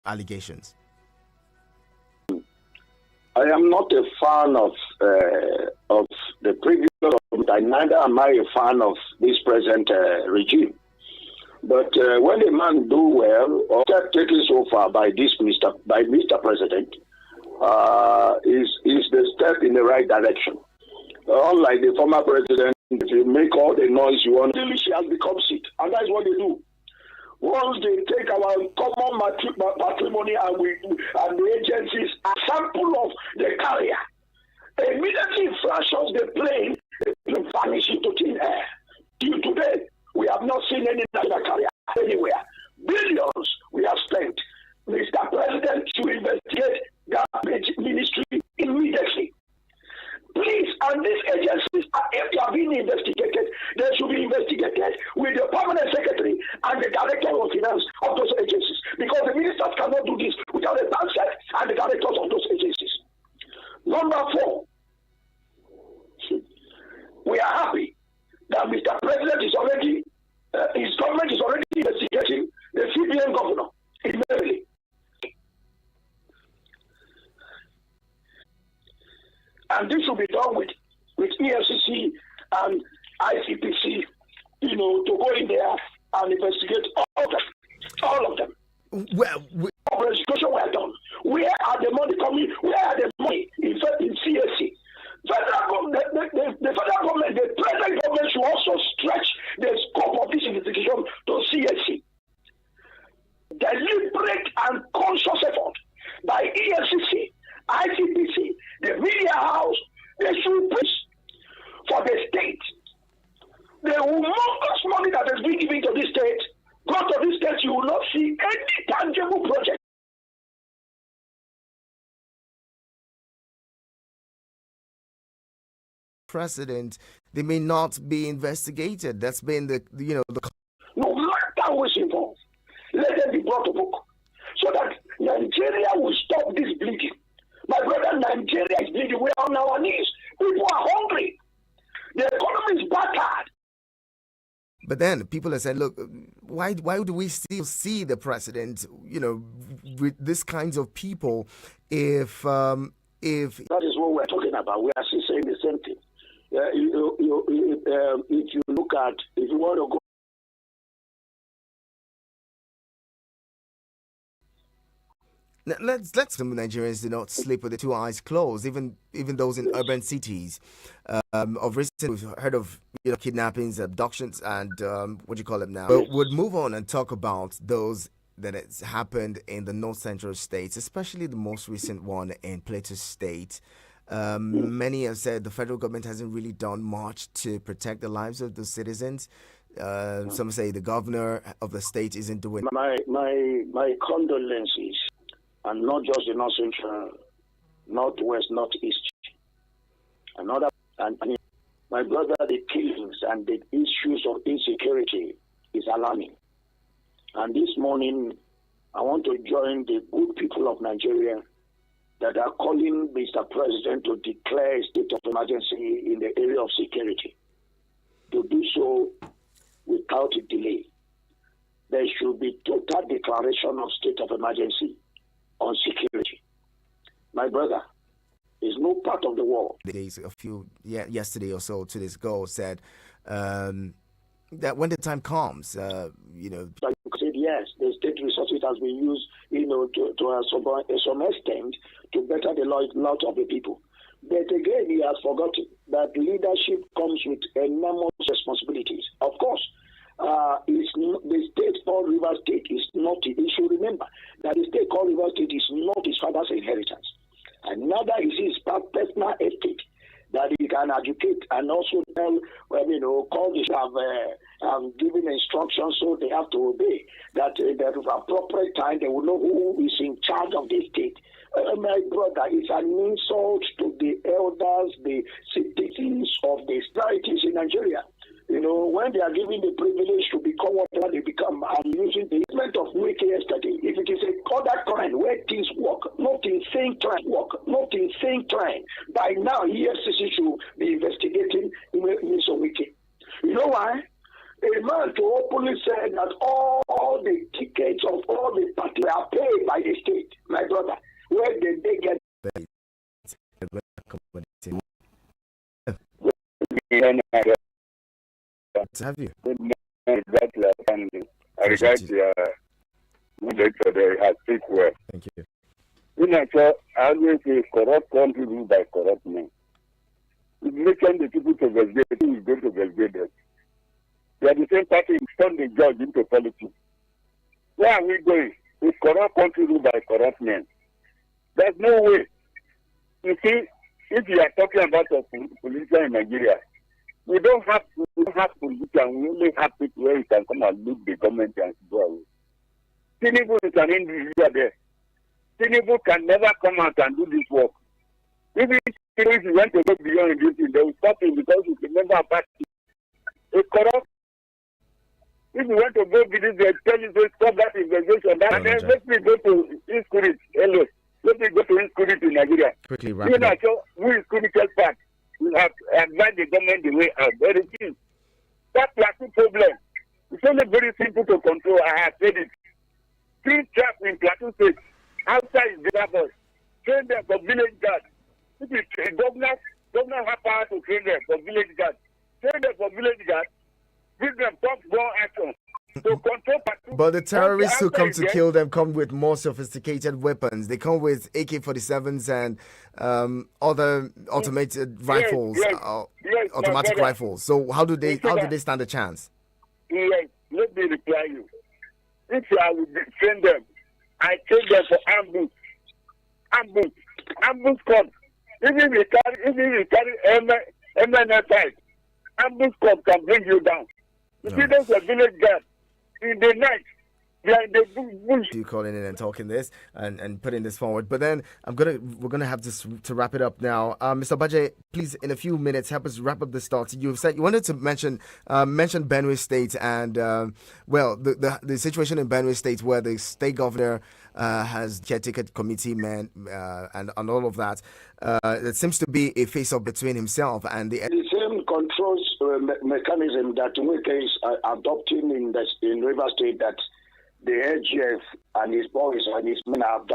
allegations? I am not a fan of the previous government, and neither am I a fan of this present regime. But when a man do well, or taken so far by Mr. President, is the step in the right direction. Unlike the former president, if you make all the noise you want, she has become sick, and that's what they do. Once they take our common patrimony and the agencies a sample of the carrier, immediately flashes the plane, it vanishes into thin air. Till today, we have not seen any national carrier anywhere. Billions we have spent. Mr. President should investigate garbage ministry immediately. Please, and these agencies, if they are being investigated, they should be investigated with the permanent secretary and the director of finance of those agencies. Because the ministers cannot do this without the bank set and the directors of those agencies. Number 4, we are happy that Mr. President is already, his government is already investigating the CBN governor in Maryland. And this will be done with EFCC and ICPC, to go in there and investigate all of them. Well, investigation were done. Where are the money coming? Where are the money in CSC? The federal government, the present government should also stretch the scope of this investigation to CSC. Deliberate and conscious effort by EFCC, ICPC, the media house, they should push for the state. The humongous money that has been given to this state, go to this state, you will not see any tangible project. President, they may not be investigated. That's been the. No matter who is involved, let them be brought to book so that Nigeria will stop this bleeding. My brother, Nigeria is bleeding. We are on our knees. People are hungry. The economy is battered. But then people have said, look, why do we still see the president, with these kinds of people if that is what we're talking about. We are still saying the same thing. If you look at, if you want to go. Let's some Nigerians do not sleep with the 2 eyes closed, even those in urban cities. Of recent, we've heard of kidnappings, abductions, and what do you call them now? But we'll move on and talk about those that has happened in the north central states, especially the most recent one in Plateau State. Many have said the federal government hasn't really done much to protect the lives of the citizens. Some say the governor of the state isn't doing. My condolences. And not just the north central, northwest, northeast. And my brother, the killings and the issues of insecurity is alarming. And this morning, I want to join the good people of Nigeria that are calling Mr. President to declare a state of emergency in the area of security. To do so without a delay. There should be total declaration of state of emergency on security. My brother, is no part of the world. Yesterday or so, 2 days ago, said that when the time comes, Said yes, the state resources has been used, to some extent to better the lot of the people. But again, he has forgotten that leadership comes with enormous responsibilities. Of course, the state called River State is not. He should remember that the state called River State is not his father's inheritance, and neither is his personal estate that he can educate and also tell, call this have given instructions, so they have to obey. That at appropriate time they will know who is in charge of the state. My brother, it's an insult to the elders, the citizens of the societies in Nigeria. When they are given the privilege to become whatever they become, and using the instrument of Wiki yesterday, if it is a other kind where things work, not in think trying work, not in think trying, by now EFCC should be investigating Mr. Wiki. You know why? A man to openly say that all the tickets of all the parties are paid by the state, my brother. Where did they get? Have you? I regard your moderator there has speak well. Thank you. You know, so I always say corrupt country ruled by corrupt men. If you mention the people to investigate, who is going to investigate them? They are the same party who turned the judge into politics. Where are we going? A corrupt country ruled by corrupt men. There's no way. You see, if you are talking about a politician in Nigeria, we don't have politicians, we only have people where you can come and look the government and go away. Tinubu is an individual there. Tinubu can never come out and do this work. Even if you want to go beyond this, they will stop him because he's a member of party. It's corrupt. If you want to go with this, they tell you to stop that investigation. And then let me go to insecurity. Hello. Let me go to insecurity in Nigeria. Quickly, wrap it up. So we insecurity part. We have advised the government the way out. There is that plateau problem. It's only very simple to control. I have said it. 3 traps in plateau state. Outside is the boys. Train them for village guards. If the governor have power to train them for village guards. Train them for village guards. Give them top gun action. To control plateau. But the terrorists who come to kill them come with more sophisticated weapons. They come with AK-47s and other automated rifles, automatic rifles. So how do they stand a chance? Yes, let me reply you. If I would train them, I train them for ambush comes. Even if you carry MN5, ambush comes can bring you down. You see, there's a village guard in the night. They are in the bush. You calling in and talking this and putting this forward, but then we're gonna have to wrap it up now. Mr. Baje, please, in a few minutes, help us wrap up this thought. You said you wanted to mention Benue State and the situation in Benue State where the state governor has caretaker committee men and all of that. It seems to be a face-off between himself and the same controls mechanism that Wike is adopting in River State that the AGF and his boys and his men have